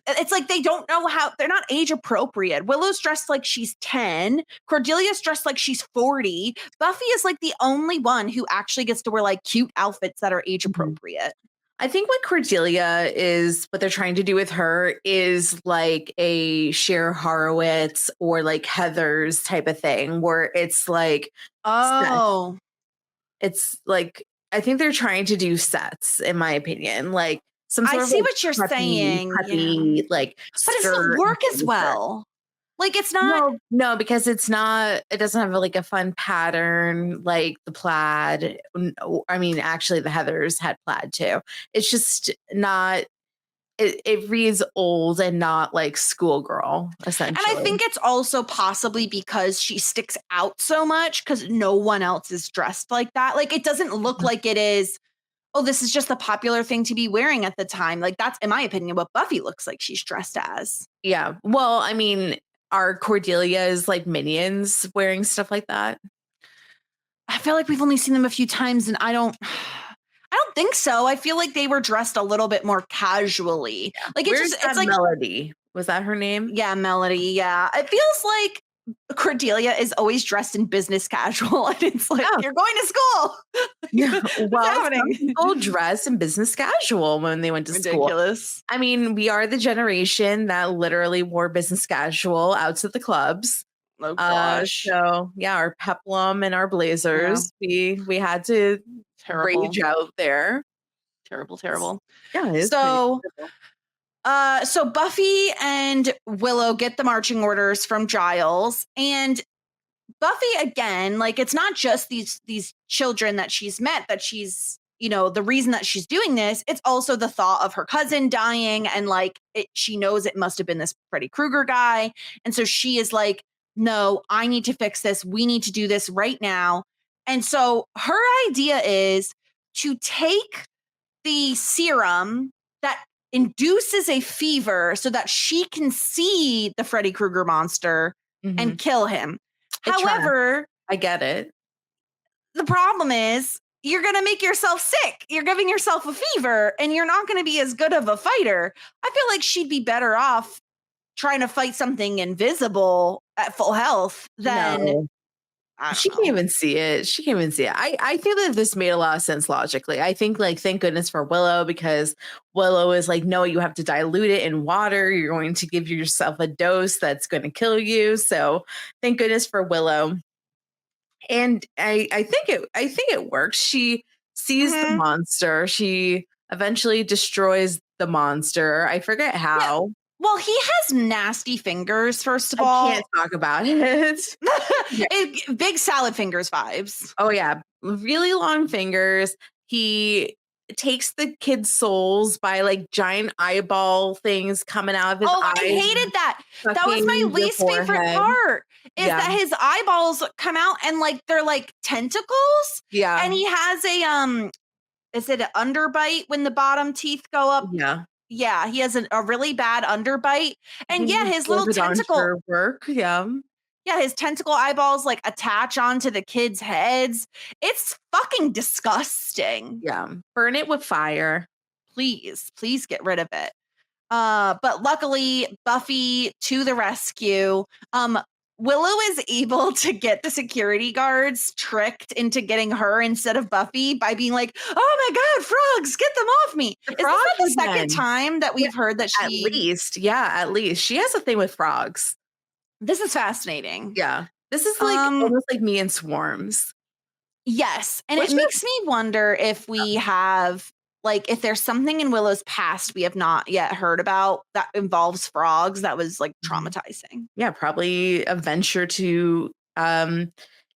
it's like they don't know how, they're not age appropriate. Willow's dressed like she's 10. Cordelia's dressed like she's 40. Buffy is like the only one who actually gets to wear like cute outfits that are age appropriate. I think what Cordelia is, what they're trying to do with her is like a Cher Horowitz or like Heather's type of thing where it's like, it's like, I think they're trying to do sets, in my opinion. Like, I see what you're saying. Preppy, like, but it doesn't work as well. Like, it's not. No, because it doesn't have like a fun pattern like the plaid. I mean, actually, the Heathers had plaid too. It's just not. it reads old and not like schoolgirl, essentially. And I think it's also possibly because she sticks out so much because no one else is dressed like that. Like, it doesn't look like it is, oh, this is just a popular thing to be wearing at the time. Like, that's, in my opinion, what Buffy looks like she's dressed as. Yeah. Well, I mean, are Cordelia's like minions wearing stuff like that? I feel like we've only seen them a few times, and I don't think so. I feel like they were dressed a little bit more casually. Yeah. Like, it's like Melody. Was that her name? Yeah, Melody. Yeah. It feels like Cordelia is always dressed in business casual, and it's like, you're going to school. Yeah. Well, some people dress in business casual when they went to Ridiculous. school. I mean, we are the generation that literally wore business casual out to the clubs. Oh gosh. So yeah, our peplum and our blazers, we had to rage out there. Terrible. Yeah. So Buffy and Willow get the marching orders from Giles, and Buffy, again, like, it's not just these children that she's met, that she's, the reason that she's doing this. It's also the thought of her cousin dying, and like, she knows it must have been this Freddy Krueger guy. And so she is like, no, I need to fix this. We need to do this right now. And so her idea is to take the serum that induces a fever so that she can see the Freddy Krueger monster and kill him. However, I get it. The problem is you're going to make yourself sick. You're giving yourself a fever, and you're not going to be as good of a fighter. I feel like she'd be better off trying to fight something invisible at full health than... She can't even see it. I think that this made a lot of sense logically. I think, like, thank goodness for Willow, because Willow is like, no, you have to dilute it in water. You're going to give yourself a dose that's going to kill you. So thank goodness for Willow. And I think it works. She sees the monster. She eventually destroys the monster. I forget how. Yeah. Well, he has nasty fingers, first of all. I can't talk about it. Big salad fingers vibes. Oh, yeah. Really long fingers. He takes the kids' souls by like giant eyeball things coming out of his eyes. I hated that. That was my least favorite part. Is that his eyeballs come out and like they're like tentacles. Yeah. And he has a is it an underbite when the bottom teeth go up? Yeah. Yeah, he has a really bad underbite. And his little tentacle work. Yeah. Yeah, his tentacle eyeballs like attach onto the kids' heads. It's fucking disgusting. Yeah. Burn it with fire. Please get rid of it. But luckily, Buffy to the rescue. Willow is able to get the security guards tricked into getting her instead of Buffy by being like, oh my God, frogs, get them off me. Is this the second time that we've heard that she... At least. She has a thing with frogs. This is fascinating. Yeah. This is like almost like me and swarms. Yes. And it makes me wonder if we have... like, if there's something in Willow's past we have not yet heard about that involves frogs that was like traumatizing. Yeah, probably a venture to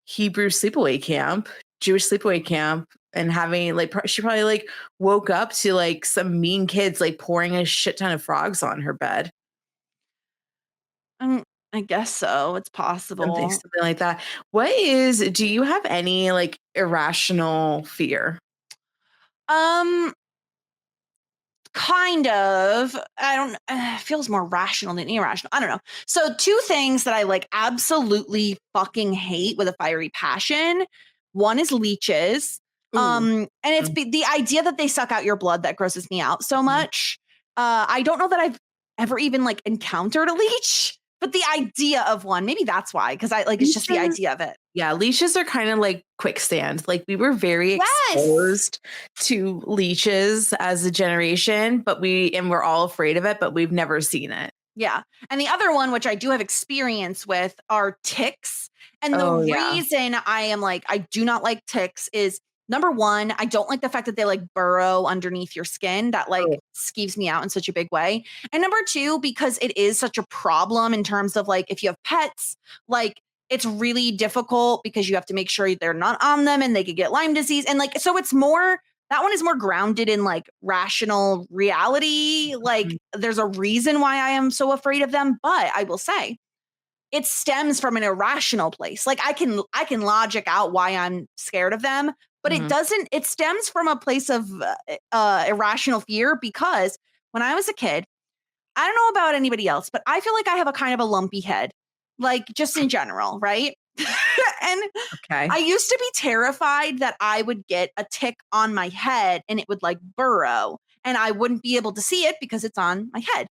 Hebrew sleepaway camp, Jewish sleepaway camp, and having like she probably like woke up to like some mean kids like pouring a shit ton of frogs on her bed. I guess so. It's possible. Something like that. Do you have any like irrational fear? Kind of. It feels more rational than irrational. I don't know. So 2 things that I like absolutely fucking hate with a fiery passion. One is leeches. And it's the idea that they suck out your blood that grosses me out so much. I don't know that I've ever even like encountered a leech, but the idea of one, maybe that's why, because I like, it's just the idea of it. Yeah, leeches are kind of like quicksand. Like we were very exposed to leeches as a generation, but we're all afraid of it, but we've never seen it. Yeah. And the other one, which I do have experience with, are ticks. And the reason I am like, I do not like ticks is, number one, I don't like the fact that they like burrow underneath your skin. That like skeeves me out in such a big way. And number 2, because it is such a problem in terms of like, if you have pets, like it's really difficult because you have to make sure they're not on them and they could get Lyme disease. And like, so it's more That one is more grounded in like rational reality. Like there's a reason why I am so afraid of them, but I will say it stems from an irrational place. Like I can logic out why I'm scared of them, but it stems from a place of irrational fear, because when I was a kid, I don't know about anybody else, but I feel like I have a kind of a lumpy head, like just in general, right? And I used to be terrified that I would get a tick on my head and it would like burrow and I wouldn't be able to see it because it's on my head.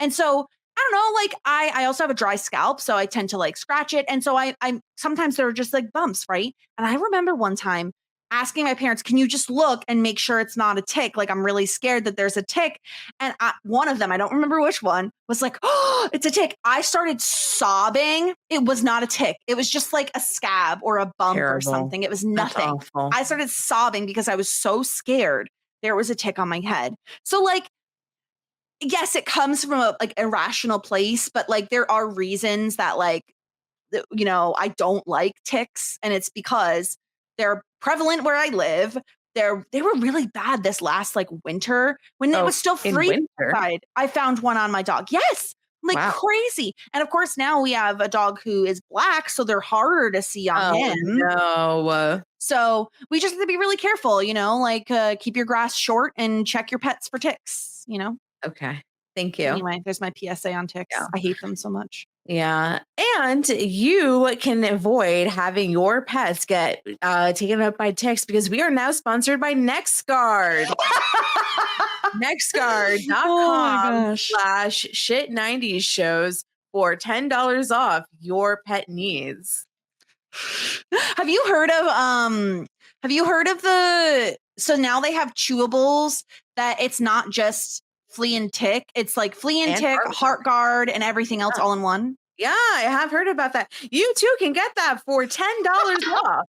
And so I don't know, like I also have a dry scalp, so I tend to like scratch it. And so I sometimes there are just like bumps, right? And I remember one time asking my parents, can you just look and make sure it's not a tick? Like I'm really scared that there's a tick. And one of them, I don't remember which one, was like, oh, it's a tick. I started sobbing. It was not a tick. It was just like a scab or a bump or something. It was nothing. I started sobbing because I was so scared there was a tick on my head. So like, yes, it comes from a like irrational place, but like there are reasons that like, you know, I don't like ticks, and it's because they're prevalent where I live. They were really bad this last like winter when it was still freezing outside. I found one on my dog. Yes, like crazy. And of course now we have a dog who is black, so they're harder to see on him. No. So we just have to be really careful, you know, like keep your grass short and check your pets for ticks, you know? Okay. Thank you. Anyway, there's my PSA on ticks. Yeah. I hate them so much. Yeah. And you can avoid having your pets get taken up by ticks because we are now sponsored by NextGuard. NextGuard.com/shit90s shows for $10 off your pet needs. Have you heard of so now they have chewables that it's not just flea and tick. It's like flea and tick, heart guard, and everything else all in one. Yeah, I have heard about that. You too can get that for $10 off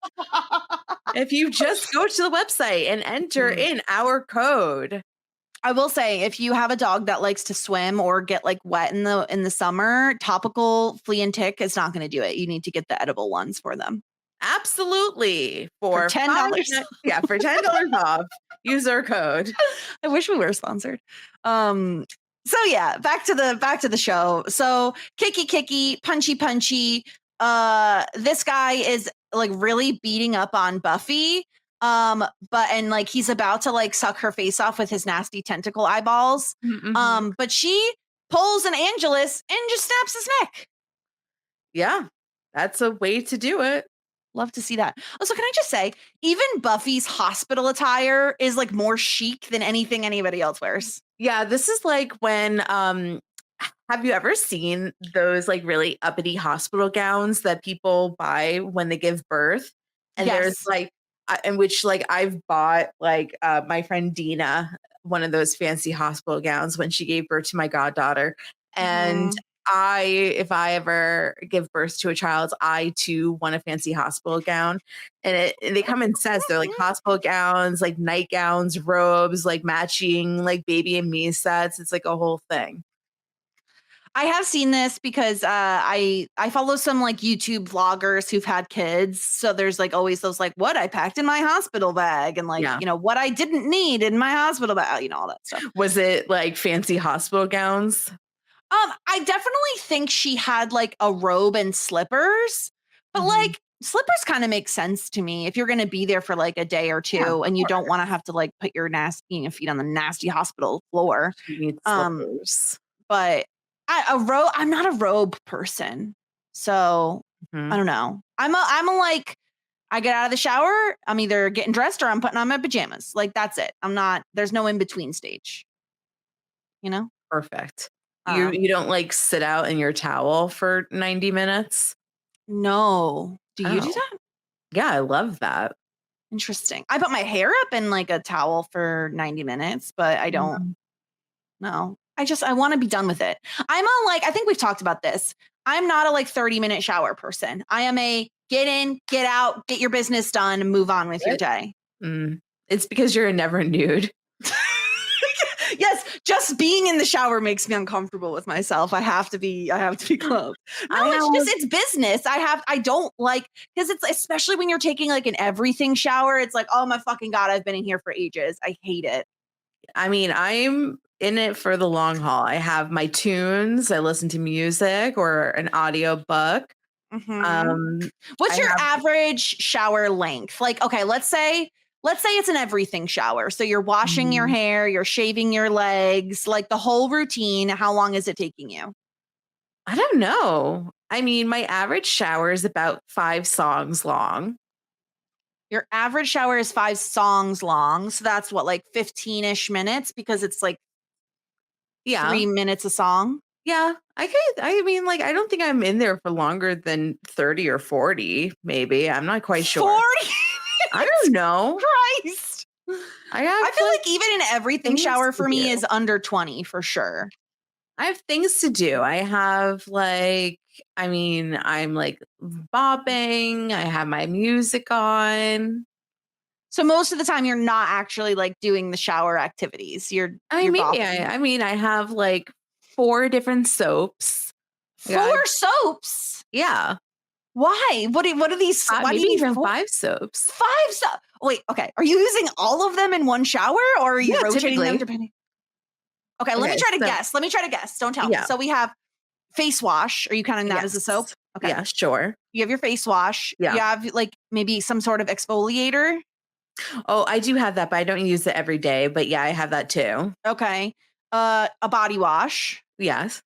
if you just go to the website and enter in our code. I will say, if you have a dog that likes to swim or get like wet in the summer, topical flea and tick is not going to do it. You need to get the edible ones for them. Absolutely. For $10. Yeah, for $10 off. Use our code. I wish we were sponsored. So yeah, back to the show. So kicky, punchy. This guy is like really beating up on Buffy. But like he's about to like suck her face off with his nasty tentacle eyeballs. But she pulls an Angelus and just snaps his neck. Yeah, that's a way to do it. Love to see that. Also, can I just say, even Buffy's hospital attire is like more chic than anything anybody else wears. Yeah, this is like when, have you ever seen those like really uppity hospital gowns that people buy when they give birth? And there's like, in which like I've bought like my friend Dina, one of those fancy hospital gowns when she gave birth to my goddaughter. And if I ever give birth to a child, I too want a fancy hospital gown. And they come in sets. They're like hospital gowns, like nightgowns, robes, like matching like baby and me sets. It's like a whole thing. I have seen this because I follow some like YouTube vloggers who've had kids. So there's like always those like what I packed in my hospital bag and like, you know, what I didn't need in my hospital bag, you know, all that stuff. Was it like fancy hospital gowns? I definitely think she had like a robe and slippers, but like slippers kind of make sense to me if you're going to be there for like a day or two and you don't want to have to like put your nasty feet on the nasty hospital floor. Slippers. But I'm not a robe person. So I don't know. I'm a like, I get out of the shower, I'm either getting dressed or I'm putting on my pajamas. Like that's it. There's no in between stage, you know? Perfect. You don't like sit out in your towel for 90 minutes? No. Do you do that? Yeah, I love that. Interesting. I put my hair up in like a towel for 90 minutes, but I don't know. I want to be done with it. I think we've talked about this. I'm not a like 30-minute shower person. I am a get in, get out, get your business done, and move on with your day. It's because you're a never nude. Yes, just being in the shower makes me uncomfortable with myself. I have to be clothed. No, it's business. I don't like, because it's especially when you're taking like an everything shower. It's like, oh my fucking God, I've been in here for ages. I hate it. I mean, I'm in it for the long haul. I have my tunes. I listen to music or an audio book. What's your average shower length? Like, okay, let's say it's an everything shower. So you're washing your hair, you're shaving your legs, like the whole routine. How long is it taking you? I don't know. I mean, my average shower is about 5 songs long. Your average shower is 5 songs long. So that's what, like 15-ish minutes, because it's like 3 minutes a song. Yeah, I mean, like, I don't think I'm in there for longer than 30 or 40, maybe. I'm not quite sure. 40? I don't know. Christ. I feel like even an everything shower for me is under 20 for sure. I have things to do. I have like, I mean, I'm like bopping. I have my music on. So most of the time you're not actually like doing the shower activities. I mean, I have like 4 different soaps. 4 soaps? Yeah. Why? What are these? Why do you need even 5 soaps? 5 soaps. Wait, okay. Are you using all of them in one shower, or are you rotating them depending? Okay, let me try to guess. Don't tell me. So we have face wash. Are you counting that as a soap? Okay. Yeah, sure. You have your face wash. Yeah. You have like maybe some sort of exfoliator. Oh, I do have that, but I don't use it every day. But yeah, I have that too. Okay. A body wash. Yes.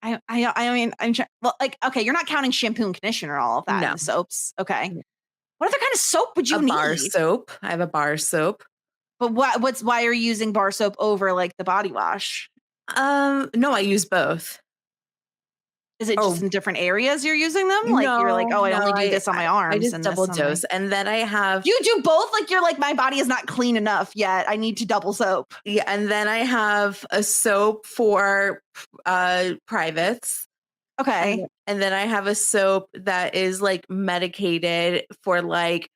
I mean, like, okay, you're not counting shampoo and conditioner, all of that in the soaps. Okay. What other kind of soap would you need? Bar soap. I have a bar soap. But why are you using bar soap over like the body wash? No, I use both. Is it just in different areas you're using them? Like you're like, I only do this on my arms. I just double dose. And then I have... You do both? Like you're like, my body is not clean enough yet. I need to double soap. Yeah. And then I have a soap for privates. Okay. And then I have a soap that is like medicated for like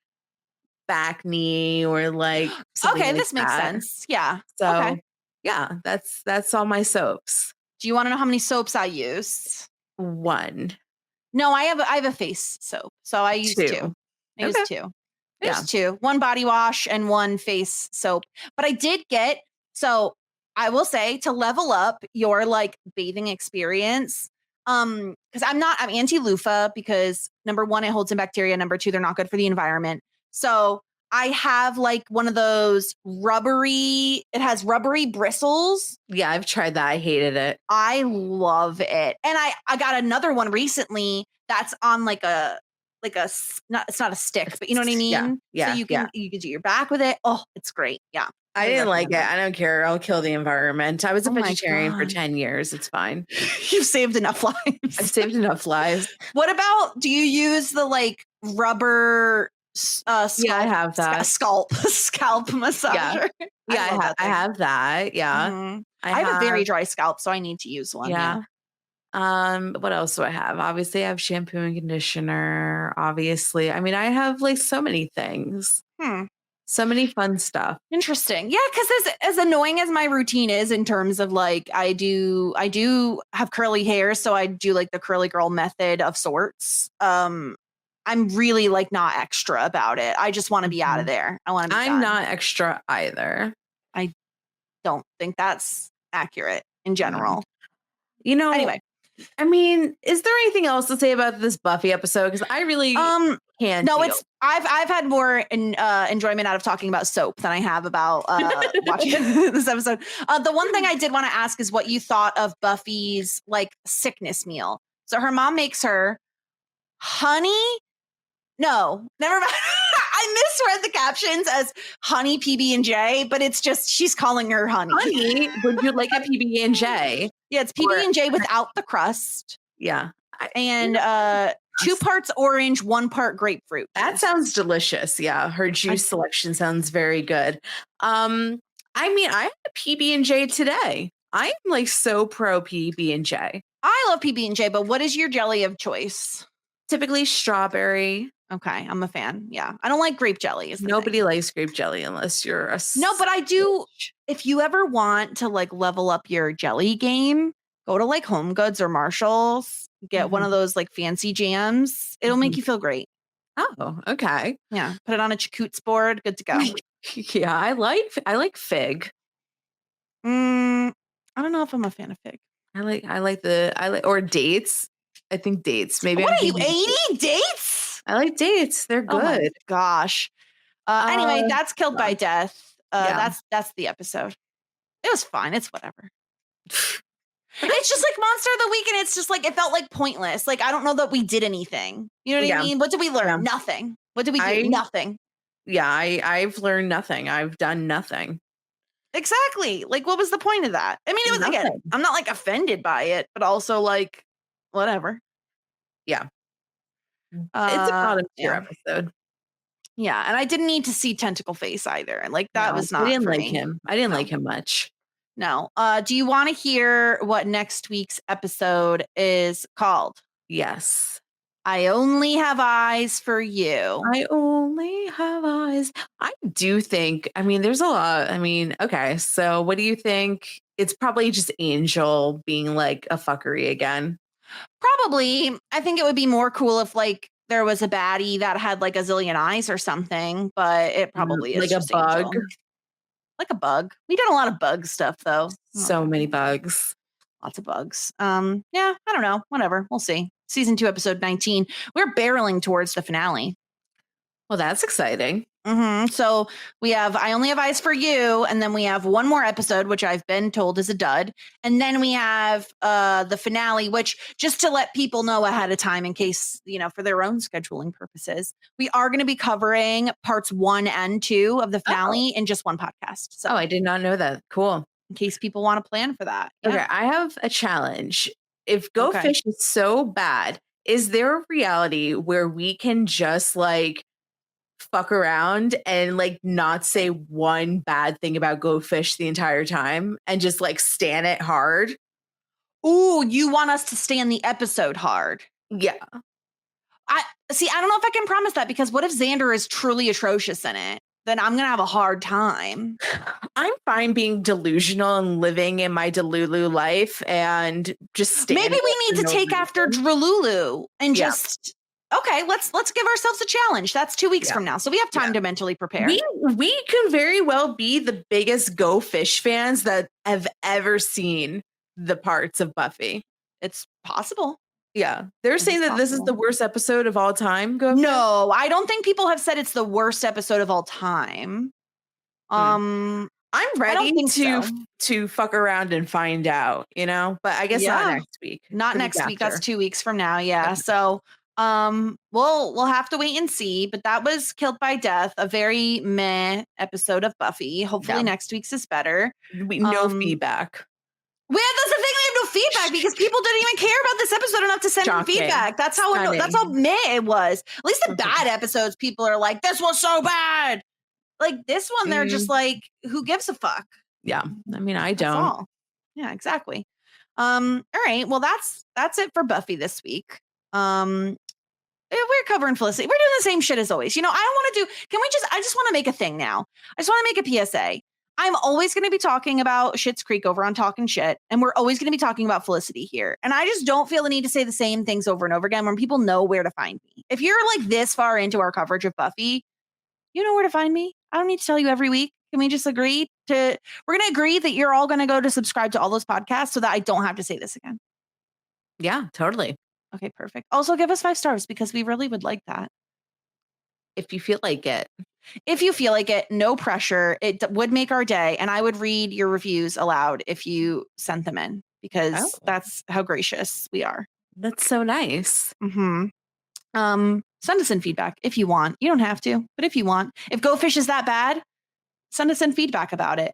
back knee or like... Okay, this makes sense. Yeah. So yeah, that's all my soaps. Do you want to know how many soaps I use? 1. No, I have a face soap. So I use 2. I use 2. There's 2. 1 body wash and 1 face soap. But I did get, so I will say, to level up your like bathing experience, because I'm anti-loofah, because number 1, it holds in bacteria. Number 2, they're not good for the environment. So I have like one of those it has rubbery bristles. Yeah, I've tried that. I hated it. I love it. And I got another one recently that's on it's not a stick, but you know what I mean? Yeah. So you can do your back with it. Oh, it's great. Yeah. I didn't like it. I don't care. I'll kill the environment. I was a vegetarian for 10 years. It's fine. You've saved enough lives. I've saved enough lives. What about, do you use the like rubber scalp, I have that. Scalp massager? Yeah, I have that. Yeah. Mm-hmm. I have a very dry scalp, so I need to use one. Yeah. What else do I have? Obviously, I have shampoo and conditioner. Obviously. I mean, I have like so many things. So many fun stuff. Interesting. Yeah, because as annoying as my routine is in terms of like, I do have curly hair, so I do like the curly girl method of sorts. I'm really like not extra about it. I just want to be out of there. I'm done. Not extra either. I don't think that's accurate in general. You know, anyway. I mean, is there anything else to say about this Buffy episode? Because I really can't. No, I've had more enjoyment out of talking about soap than I have about watching this episode. The one thing I did want to ask is what you thought of Buffy's like sickness meal. So her mom makes her honey. No, never mind. I misread the captions as honey PB&J, but it's just she's calling her honey. Honey, would you like a PB&J? Yeah, it's PB&J without the crust. Yeah. And 2 parts orange, 1 part grapefruit. That sounds delicious. Yeah, her juice selection sounds very good. I mean, I had a PB&J today. I'm like so pro PB&J. I love PB&J, but what is your jelly of choice? Typically strawberry. Okay, I'm a fan. Yeah, I don't like grape jelly. Nobody likes grape jelly unless you're a No, but I do. If you ever want to like level up your jelly game, go to like Home Goods or Marshalls. Get one of those like fancy jams. It'll make you feel great. Oh, okay. Yeah, put it on a charcuterie board. Good to go. Yeah, I like fig. I don't know if I'm a fan of fig. I like or dates. I think dates. Maybe What are you 80 dates? I like dates. They're good. Oh my gosh. Anyway, that's killed by death. Yeah. That's the episode. It was fine. It's whatever. It's just like Monster of the Week, and it's just like it felt like pointless. Like I don't know that we did anything. You know what I mean? What did we learn? Nothing. What did we do? Nothing. Yeah, I've learned nothing. I've done nothing. Exactly. Like what was the point of that? I mean, it was again, I'm not like offended by it, but also like whatever. Yeah. It's a bottom tier episode. Yeah, and I didn't need to see Tentacle Face either. And like that was not. I didn't for like me. him. I didn't like him much. No. Do you want to hear what next week's episode is called? Yes. I Only Have Eyes for You. I only have eyes. I do think, I mean, there's a lot. I mean, okay. So what do you think? It's probably just Angel being like a fuckery again. Probably. I think it would be more cool if like there was a baddie that had like a zillion eyes or something, but it probably is like just a bug. Angel. Like a bug. We did a lot of bug stuff though. So many bugs. Lots of bugs. Yeah, I don't know. Whatever. We'll see. Season 2, episode 19. We're barreling towards the finale. Well, that's exciting. So we have I Only Have Eyes for You, and then we have one more episode, which I've been told is a dud. And then we have the finale, which just to let people know ahead of time in case, you know, for their own scheduling purposes, we are going to be covering parts 1 and 2 of the finale in just one podcast. So I did not know that. Cool. In case people want to plan for that. Yeah. Okay, I have a challenge. If Go Fish is so bad, is there a reality where we can just like fuck around and like not say one bad thing about Go Fish the entire time and just like stand it hard? Ooh, you want us to stand the episode hard? Yeah. I don't know if I can promise that because what if Xander is truly atrocious in it? Then I'm going to have a hard time. I'm fine being delusional and living in my Delulu life and just maybe we need to take after Dralulu and just okay, let's give ourselves a challenge. That's 2 weeks from now. So we have time to mentally prepare. We could very well be the biggest Go Fish fans that have ever seen the parts of Buffy. It's possible. Yeah. They're saying that this is the worst episode of all time. No, I don't think people have said it's the worst episode of all time. I'm ready to fuck around and find out, you know, but I guess not next week. Not next week. That's 2 weeks from now. Yeah. Okay. So we'll have to wait and see, but that was Killed by Death, a very meh episode of Buffy. Hopefully next week's is better. No feedback. That's the thing. We have no feedback because people didn't even care about this episode enough to send in feedback. That's how meh it was. At least the bad episodes, people are like, "This was so bad." Like this one, they're just like, "Who gives a fuck?" Yeah, I mean, I don't. Yeah, exactly. All right. Well, that's it for Buffy this week. We're covering Felicity. We're doing the same shit as always. You know, I don't want to do. I just want to make a thing now. I just want to make a PSA. I'm always going to be talking about Schitt's Creek over on Talking Shit, and we're always going to be talking about Felicity here. And I just don't feel the need to say the same things over and over again when people know where to find me. If you're like this far into our coverage of Buffy, you know where to find me. I don't need to tell you every week. Can we just agree we're going to agree that you're all going to go to subscribe to all those podcasts so that I don't have to say this again? Yeah, totally. Okay, perfect. Also give us 5 stars because we really would like that. If you feel like it. If you feel like it, no pressure. It would make our day. And I would read your reviews aloud if you sent them in because that's how gracious we are. That's so nice. Send us in feedback if you want. You don't have to, but if you want. If Go Fish is that bad, send us in feedback about it.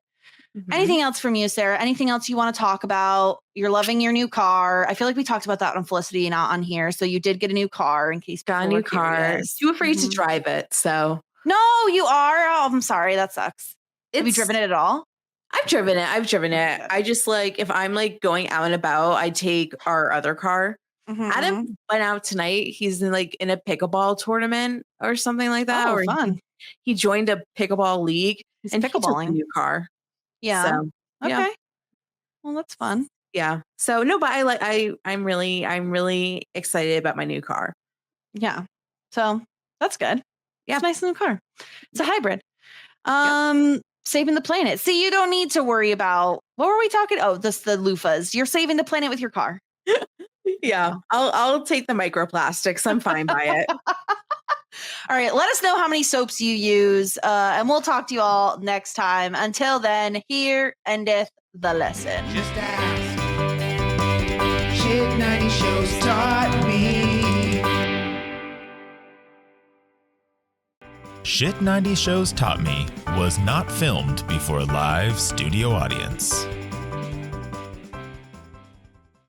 Anything else from you, Sarah? Anything else you want to talk about? You're loving your new car. I feel like we talked about that on Felicity, not on here. So you did get a new car in case got a new car. Too afraid to drive it. So no, you are. Oh, I'm sorry. That sucks. Have you driven it at all? I've driven it. I just like if I'm like going out and about, I take our other car Adam went out tonight. He's in like in a pickleball tournament or something like that. Oh, or fun. He joined a pickleball league He's and he took a pickleballing. new car. Yeah. So, Okay. yeah. Well, that's fun. Yeah. So no, but I'm really excited about my new car. Yeah. So that's good. Yeah. It's a nice new car. It's a hybrid. Yep. Saving the planet. See, you don't need to worry about what were we talking? Oh, the loofahs. You're saving the planet with your car. Yeah. I'll take the microplastics. I'm fine by it. All right. Let us know how many soaps you use. And we'll talk to you all next time. Until then, here endeth the lesson. Just ask. Shit 90 shows taught me. Shit 90 Shows Taught Me was not filmed before a live studio audience.